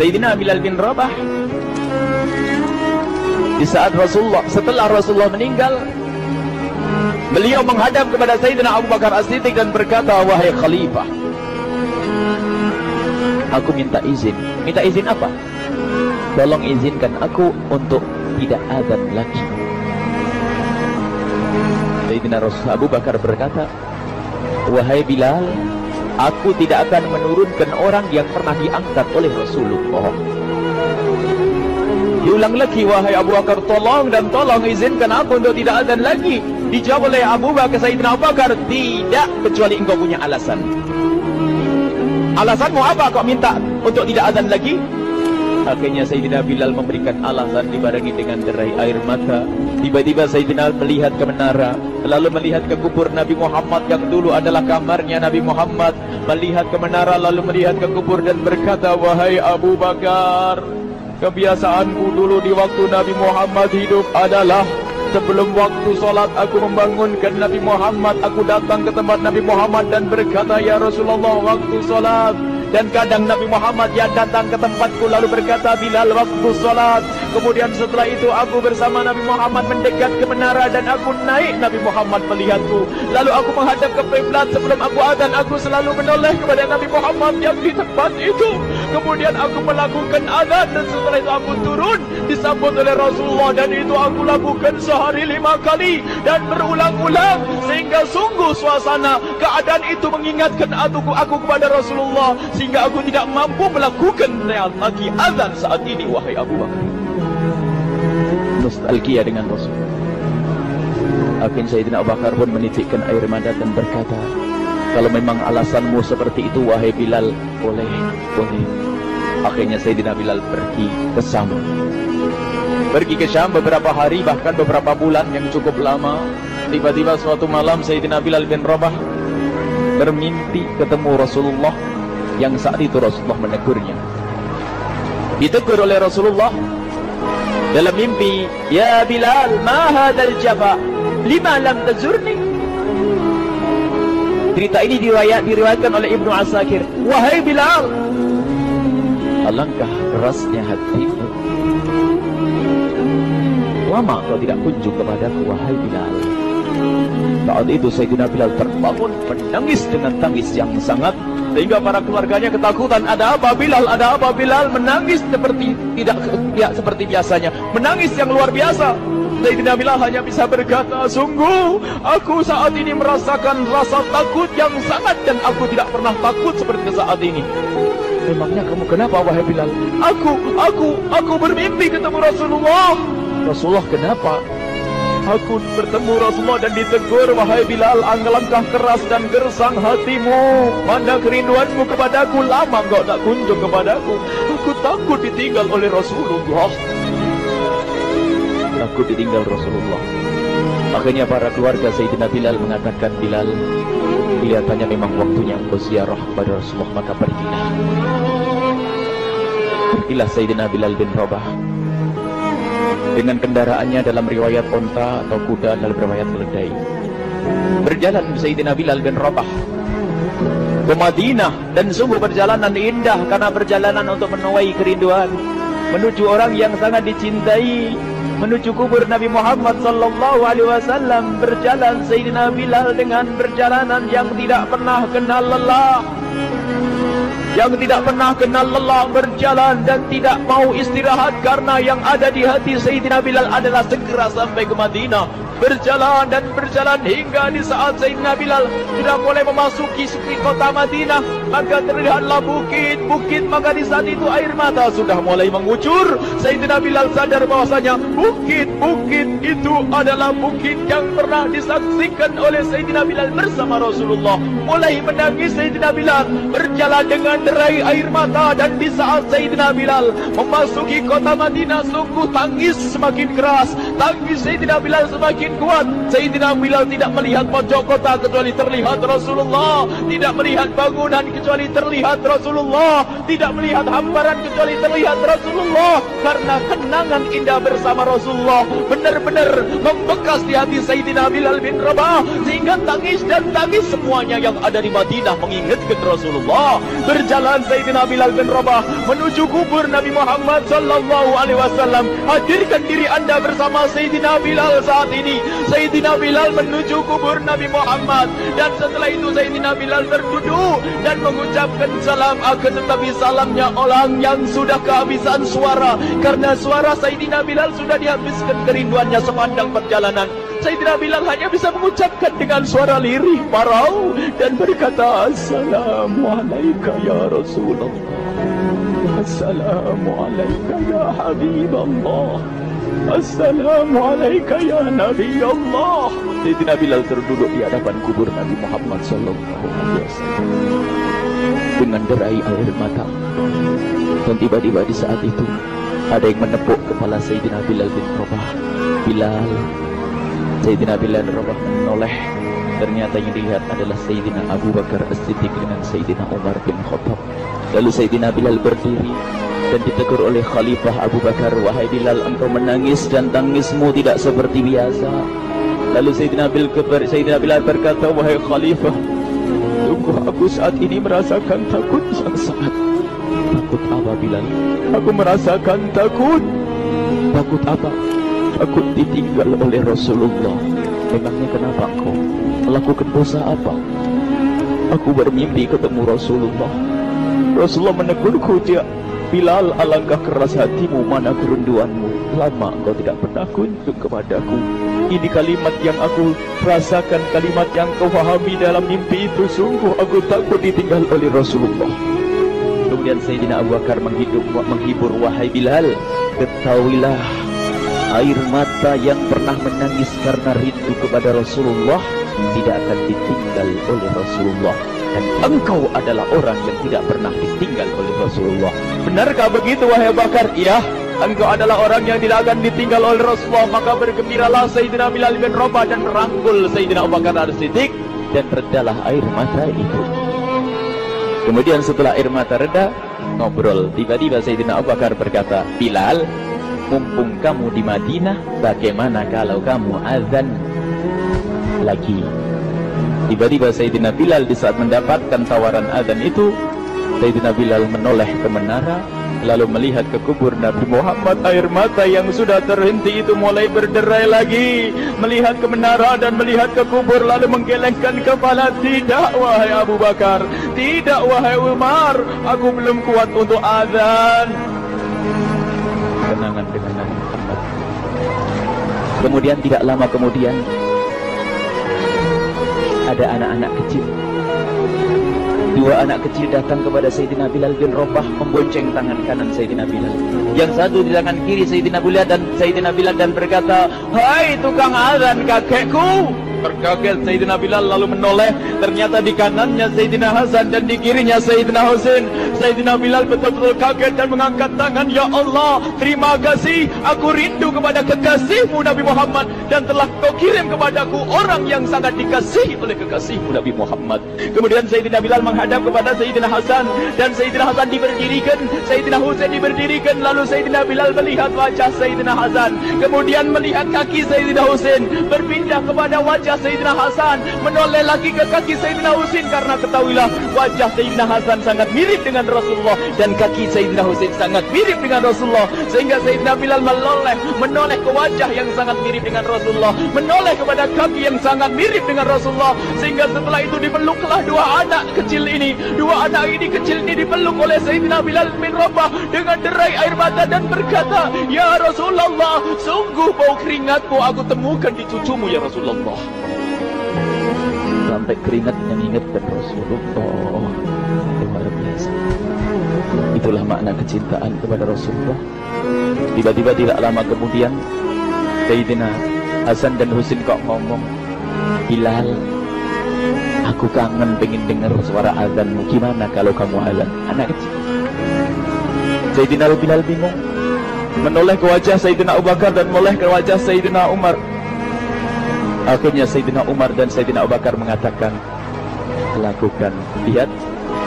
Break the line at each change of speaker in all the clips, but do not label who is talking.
Sayyidina Bilal bin Rabah, di saat setelah Rasulullah meninggal, beliau menghadap kepada Sayyidina Abu Bakar As-Siddiq dan berkata, wahai khalifah, aku minta izin. Minta izin apa? Tolong izinkan aku untuk tidak azan lagi. Sayyidina Abu Bakar berkata, wahai Bilal, aku tidak akan menurunkan orang yang pernah diangkat oleh Rasulullah. Diulang lagi, wahai Abu Bakar, tolong dan tolong izinkan aku untuk tidak azan lagi. Dijawab oleh Abu Bakar, Sayyidina Abu Bakar, tidak, kecuali engkau punya alasan. Alasanmu apa kau minta untuk tidak azan lagi? Akhirnya Sayyidina Bilal memberikan alasan dibarengi dengan derai air mata. Tiba-tiba Sayyidina melihat ke menara, lalu melihat ke kubur Nabi Muhammad yang dulu adalah kamarnya Nabi Muhammad. Melihat ke menara, lalu melihat ke kubur dan berkata, wahai Abu Bakar, kebiasaanku dulu di waktu Nabi Muhammad hidup adalah sebelum waktu solat aku membangunkan Nabi Muhammad. Aku datang ke tempat Nabi Muhammad dan berkata, ya Rasulullah, waktu solat. Dan kadang Nabi Muhammad yang datang ke tempatku lalu berkata, Bilal, waktu solat. Kemudian setelah itu aku bersama Nabi Muhammad mendekat ke menara dan aku naik. Nabi Muhammad melihatku. Lalu aku menghadap ke qiblat. Sebelum aku azan, aku selalu menoleh kepada Nabi Muhammad yang di tempat itu. Kemudian aku melakukan azan dan setelah itu aku turun disambut oleh Rasulullah, dan itu aku lakukan sehari 5 kali dan berulang-ulang sehingga sungguh suasana keadaan itu mengingatkan aku kepada Rasulullah, sehingga aku tidak mampu melakukan lagi azan saat ini. Wahai Abu Bakar, nostalgia dengan Rasul. Akhirnya Sayyidina Abu Bakar pun menitikkan air mata dan berkata, kalau memang alasanmu seperti itu wahai Bilal, boleh. Akhirnya Sayyidina Bilal pergi ke Syam beberapa hari, bahkan beberapa bulan yang cukup lama. Tiba-tiba suatu malam Sayyidina Bilal bin Rabah bermimpi ketemu Rasulullah, yang saat itu Rasulullah menegurnya. Ditegur oleh Rasulullah dalam mimpi, ya Bilal, ma hadzal jafa, lima lam tazurni. Cerita ini diriwayatkan oleh Ibnu Asakir. Wahai Bilal, alangkah kerasnya hatimu, lama kau tidak kunjung kepadaku wahai Bilal. Saat itu Sayyidina Bilal terbangun menangis dengan tangis yang sangat, sehingga para keluarganya ketakutan. Ada apa Bilal? Ada apa Bilal? Menangis seperti tidak seperti biasanya, menangis yang luar biasa. Sayyidina Bilal hanya bisa berkata, sungguh aku saat ini merasakan rasa takut yang sangat, dan aku tidak pernah takut seperti saat ini. Memangnya kamu kenapa wahai Bilal? Aku bermimpi ketemu Rasulullah. Rasulullah kenapa? Aku bertemu Rasulullah dan ditegur, wahai Bilal, alangkah keras dan gersang hatimu. Mana kerinduanmu kepadaku, lama engkau tak kunjung kepadaku. Aku takut ditinggal oleh Rasulullah. Takut ditinggal Rasulullah. Akhirnya para keluarga Sayyidina Bilal mengatakan, Bilal, kelihatannya memang waktunya engkau ziarah kepada Rasulullah, maka pergilah. Pergilah Sayyidina Bilal bin Rabah dengan kendaraannya, dalam riwayat onta atau kuda, dalam riwayat keledai. Berjalan Sayyidina Bilal bin Rabah ke Madinah, dan sungguh perjalanan indah karena perjalanan untuk menuai kerinduan, menuju orang yang sangat dicintai, menuju kubur Nabi Muhammad sallallahu alaihi wasallam. Berjalan Sayyidina Bilal dengan perjalanan yang tidak pernah kenal lelah, berjalan dan tidak mau istirahat, karena yang ada di hati Sayyidina Bilal adalah segera sampai ke Madinah. Berjalan dan berjalan hingga di saat Sayyidina Bilal sudah mulai memasuki kota Madinah, maka terlihatlah bukit-bukit. Maka di saat itu air mata sudah mulai mengucur. Sayyidina Bilal sadar bahwasanya bukit-bukit itu adalah bukit yang pernah disaksikan oleh Sayyidina Bilal bersama Rasulullah. Mulai menangis Sayyidina Bilal, berjalan dengan derai air mata. Dan di saat Sayyidina Bilal memasuki kota Madinah, sungguh tangis semakin keras, tangis Sayyidina Bilal semakin semakin kuat. Sayyidina Bilal tidak melihat pojok kota kecuali terlihat Rasulullah, tidak melihat bangunan kecuali terlihat Rasulullah, tidak melihat hamparan kecuali terlihat Rasulullah. Karena kenangan indah bersama Rasulullah benar-benar membekas di hati Sayyidina Bilal bin Rabah, sehingga tangis dan tangis semuanya yang ada di Madinah mengingatkan Rasulullah. Berjalan Sayyidina Bilal bin Rabah menuju kubur Nabi Muhammad sallallahu alaihi wasallam. Hadirkan diri Anda bersama Sayyidina Bilal saat ini. Sayyidina Bilal menuju kubur Nabi Muhammad, dan setelah itu Sayyidina Bilal berduduk dan mengucapkan salam. Akan tetapi salamnya orang yang sudah kehabisan suara, karena suara Sayyidina Bilal sudah dihabiskan kerinduannya sepanjang perjalanan. Sayyidina Bilal hanya bisa mengucapkan dengan suara lirih parau dan berkata, Assalamualaikum ya Rasulullah, Assalamualaikum ya Habiballah, Assalamualaikum ya Nabi Allah. Sayyidina Bilal terduduk di hadapan kubur Nabi Muhammad sallallahu alaihi wasallam dengan derai air mata. Dan tiba-tiba di saat itu ada yang menepuk kepala Sayyidina Bilal bin Rabah. Bilal. Sayyidina Bilal bin Rabah menoleh. Ternyata yang dilihat adalah Sayyidina Abu Bakar As-Siddiq dengan Sayyidina Umar bin Khattab. Lalu Sayyidina Bilal berdiri dan ditegur oleh Khalifah Abu Bakar, wahai Bilal, engkau menangis dan tangismu tidak seperti biasa. Lalu Sayyidina Bilal berkata, wahai Khalifah, sungguh aku saat ini merasakan takut yang sangat. Takut apa Bilal? Aku merasakan takut. Takut apa? Takut ditinggal oleh Rasulullah. Memangnya kenapa engkau melakukan dosa apa? Aku bermimpi ketemu Rasulullah. Rasulullah menegurku, dia Bilal, alangkah keras hatimu, mana kerinduanmu. Lama engkau tidak pernah kunjung kepadaku. Ini kalimat yang aku rasakan, kalimat yang kau fahami dalam mimpi itu. Sungguh aku takut ditinggal oleh Rasulullah. Kemudian Sayyidina Abu Bakar menghibur, wahai Bilal, ketahuilah, air mata yang pernah menangis karena rindu kepada Rasulullah tidak akan ditinggal oleh Rasulullah. Dan engkau adalah orang yang tidak pernah ditinggal oleh Rasulullah. Benarkah begitu wahai Abu Bakar? Iya, engkau adalah orang yang tidak akan ditinggal oleh Rasulullah. Maka bergembiralah Sayyidina Bilal bin Rabah dan merangkul Sayyidina Abu Bakar As-Siddiq, dan redalah air mata itu. Kemudian setelah air mata reda, ngobrol. Tiba-tiba Sayyidina Abu Bakar berkata, Bilal, mumpung kamu di Madinah, bagaimana kalau kamu azan lagi? Tiba-tiba Sayyidina Bilal di saat mendapatkan tawaran azan itu, Sayyidina Bilal menoleh ke menara, lalu melihat ke kubur Nabi Muhammad. Air mata yang sudah terhenti itu mulai berderai lagi. Melihat ke menara dan melihat ke kubur, lalu menggelengkan kepala. Tidak wahai Abu Bakar, tidak wahai Umar, aku belum kuat untuk azan. Kenangan dengan Nabi Muhammad. Kemudian tidak lama kemudian ada anak-anak kecil. Dua anak kecil datang kepada Sayyidina Bilal bin Rabah, membonceng tangan kanan Sayyidina Bilal. Yang satu di tangan kiri Sayyidina Bilal dan berkata, hai tukang azan kakekku. Terkaget Sayyidina Bilal lalu menoleh. Ternyata di kanannya Sayyidina Hasan dan di kirinya Sayyidina Husain. Sayyidina Bilal betul-betul kaget dan mengangkat tangan. Ya Allah, terima kasih. Aku rindu kepada kekasihmu Nabi Muhammad, dan telah kau kirim kepadaku orang yang sangat dikasihi oleh kekasihmu Nabi Muhammad. Kemudian Sayyidina Bilal menghadap kepada Sayyidina Hasan, dan Sayyidina Hasan diberdirikan, Sayyidina Husain diberdirikan. Lalu Sayyidina Bilal melihat wajah Sayyidina Hasan, kemudian melihat kaki Sayyidina Husain, berpindah kepada wajah Sayyidina Hasan, menoleh lagi ke kaki Sayyidina Husain. Karena ketahuilah, wajah Sayyidina Hasan sangat mirip dengan Rasulullah dan kaki Sayyidina Husain sangat mirip dengan Rasulullah, sehingga Sayyidina Bilal menoleh ke wajah yang sangat mirip dengan Rasulullah, menoleh kepada kaki yang sangat mirip dengan Rasulullah, sehingga setelah itu dipeluklah dua anak kecil ini. Dua anak ini kecil ini dipeluk oleh Sayyidina Bilal bin Rabah dengan derai air mata dan berkata, ya Rasulullah, sungguh bau keringatmu aku temukan di cucumu ya Rasulullah. Sampai keringat mengingatkan Rasulullah. Luar biasa. Itulah makna kecintaan kepada Rasulullah. Tiba-tiba tidak lama kemudian Sayyidina Hasan dan Husain kok ngomong, Bilal, aku kangen pengen dengar suara azanmu. Gimana kalau kamu azan? Anak kecil. Sayyidina Bilal bingung, menoleh ke wajah Sayyidina Abu Bakar dan menoleh ke wajah Sayyidina Umar. Akhirnya Sayyidina Umar dan Sayyidina Abu Bakar mengatakan, lakukan. Lihat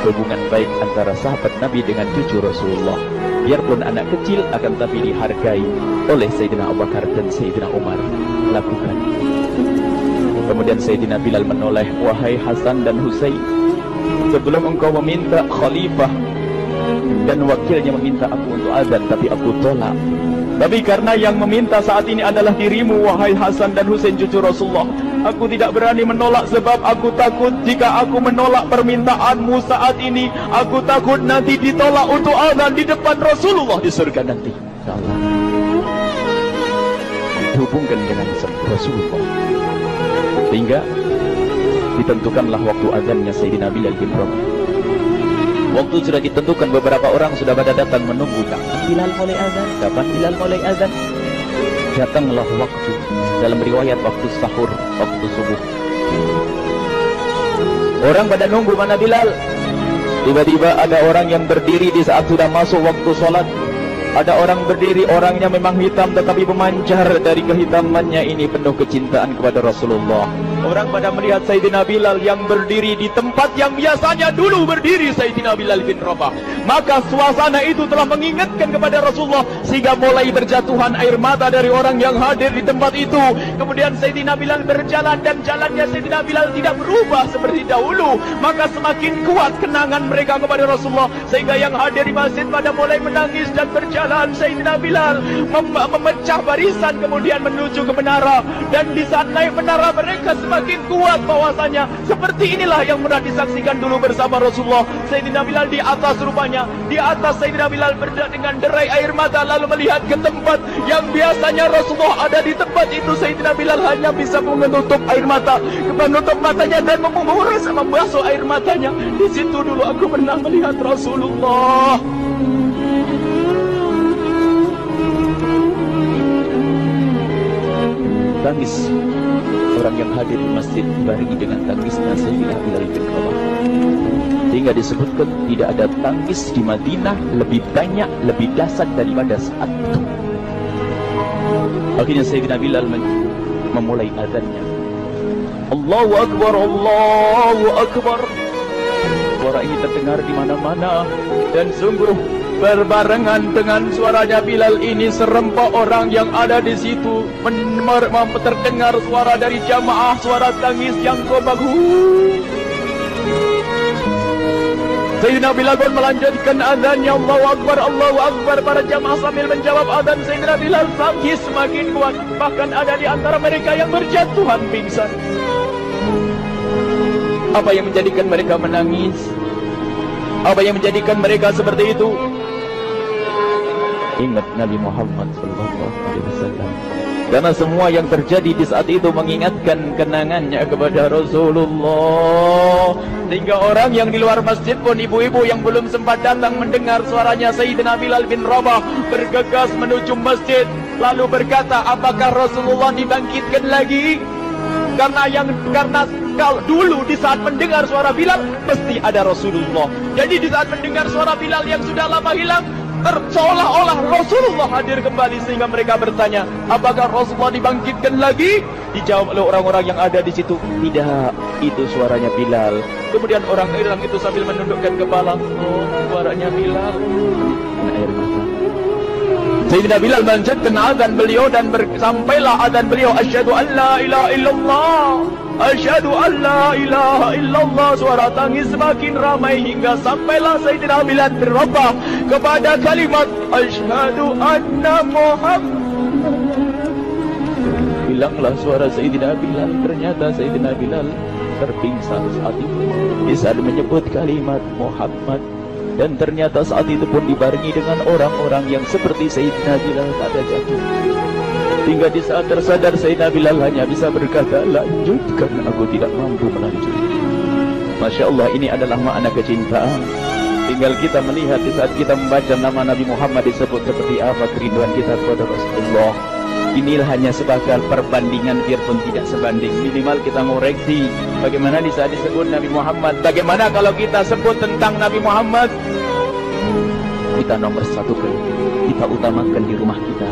hubungan baik antara sahabat Nabi dengan cucu Rasulullah. Biarpun anak kecil, akan tapi dihargai oleh Sayyidina Abu Bakar dan Sayyidina Umar. Lakukan. Kemudian Sayyidina Bilal menoleh, wahai Hasan dan Husain, sebelum engkau meminta khalifah dan wakilnya meminta aku untuk azan, tapi aku tolak. Tapi karena yang meminta saat ini adalah dirimu, wahai Hasan dan Husain cucu Rasulullah, aku tidak berani menolak, sebab aku takut jika aku menolak permintaanmu saat ini, aku takut nanti ditolak untuk azan di depan Rasulullah di surga nanti. Allah dihubungkan dengan Rasulullah, sehingga ditentukanlah waktu azannya Sayyidina Bilal bin Rabah. Waktu sudah ditentukan, beberapa orang sudah pada datang menunggu, kapan Bilal mulai azan, kapan Bilal mulai azan. Datanglah waktu, dalam riwayat waktu sahur, waktu subuh. Orang pada nunggu mana Bilal. Tiba-tiba ada orang yang berdiri di saat sudah masuk waktu sholat. Ada orang berdiri, orangnya memang hitam tetapi memancar dari kehitamannya ini penuh kecintaan kepada Rasulullah. Orang pada melihat Sayyidina Bilal yang berdiri di tempat yang biasanya dulu berdiri Sayyidina Bilal bin Rabah. Maka suasana itu telah mengingatkan kepada Rasulullah, sehingga mulai berjatuhan air mata dari orang yang hadir di tempat itu. Kemudian Sayyidina Bilal berjalan, dan jalannya Sayyidina Bilal tidak berubah seperti dahulu. Maka semakin kuat kenangan mereka kepada Rasulullah, sehingga yang hadir di masjid pada mulai menangis dan berjalan. Sayyidina Bilal memecah barisan kemudian menuju ke menara, dan di saat naik menara mereka semakin kuat bahwasanya seperti inilah yang pernah disaksikan dulu bersama Rasulullah. Sayyidina Bilal di atas, rupanya di atas Sayyidina Bilal dengan derai air mata, lalu melihat ke tempat yang biasanya Rasulullah ada di tempat itu. Sayyidina Bilal hanya bisa menutup air mata, menutup matanya dan menguras membasuh air matanya. Di situ dulu aku pernah melihat Rasulullah. Tangis orang yang hadir di masjid dibarengi dengan tangisnya Sayyidina Bilal bin Rabah, sehingga disebutkan tidak ada tangis di Madinah lebih banyak, lebih dahsyat daripada saat itu. Akhirnya Sayyidina Bilal memulai azannya. Allahu Akbar, Allahu Akbar. Suara ini terdengar di mana-mana, dan sungguh berbarengan dengan suaranya Bilal ini serempak orang yang ada di situ terdengar suara dari jamaah, suara tangis yang kobahu. Sayyidina Bilal pun melanjutkan azannya, Allahu Akbar, Allahu Akbar. Para jamaah sambil menjawab azan Sayyidina Bilal, tangis semakin kuat. Bahkan ada di antara mereka yang berjatuhan pingsan. Apa yang menjadikan mereka menangis? Apa yang menjadikan mereka seperti itu? Ingat Nabi Muhammad SAW. Karena semua yang terjadi di saat itu mengingatkan kenangannya kepada Rasulullah. Sehingga orang yang di luar masjid pun, ibu-ibu yang belum sempat datang mendengar suaranya Sayyidina Bilal bin Rabah, bergegas menuju masjid, lalu berkata, apakah Rasulullah dibangkitkan lagi? Karena kalau dulu di saat mendengar suara Bilal mesti ada Rasulullah. Jadi di saat mendengar suara Bilal yang sudah lama hilang, seolah-olah Rasulullah hadir kembali, sehingga mereka bertanya, apakah Rasulullah dibangkitkan lagi? Dijawab oleh orang-orang yang ada di situ, tidak, itu suaranya Bilal. Kemudian orang hilang itu sambil menundukkan kepala, oh, suaranya Bilal. Air mata. Sayyidina Bilal melanjutkan azan beliau, dan sampailah azan beliau, asyhadu an la ilaha illallah, asyhadu an la ilaha illallah. Suara tangis semakin ramai hingga sampailah Sayyidina Bilal bin Rabah kepada kalimat asyhadu anna Muhammad. Hilanglah suara Sayyidina Bilal. Ternyata Sayyidina Bilal terpingsan saat itu di saat menyebut kalimat Muhammad. Dan ternyata saat itu pun dibarengi dengan orang-orang yang seperti Sayyidina Bilal pada jatuh. Hingga di saat tersadar Sayyidina Bilal hanya bisa berkata, lanjutkan, aku tidak mampu melanjutkan. Masya Allah, ini adalah makna kecintaan. Tinggal kita melihat di saat kita membaca nama Nabi Muhammad disebut seperti apa kerinduan kita kepada Rasulullah. Inilah hanya sebagai perbandingan, biarpun tidak sebanding. Minimal kita ngoreksi bagaimana di saat disebut Nabi Muhammad. Bagaimana kalau kita sebut tentang Nabi Muhammad, kita nomor satu, kita utamakan di rumah kita.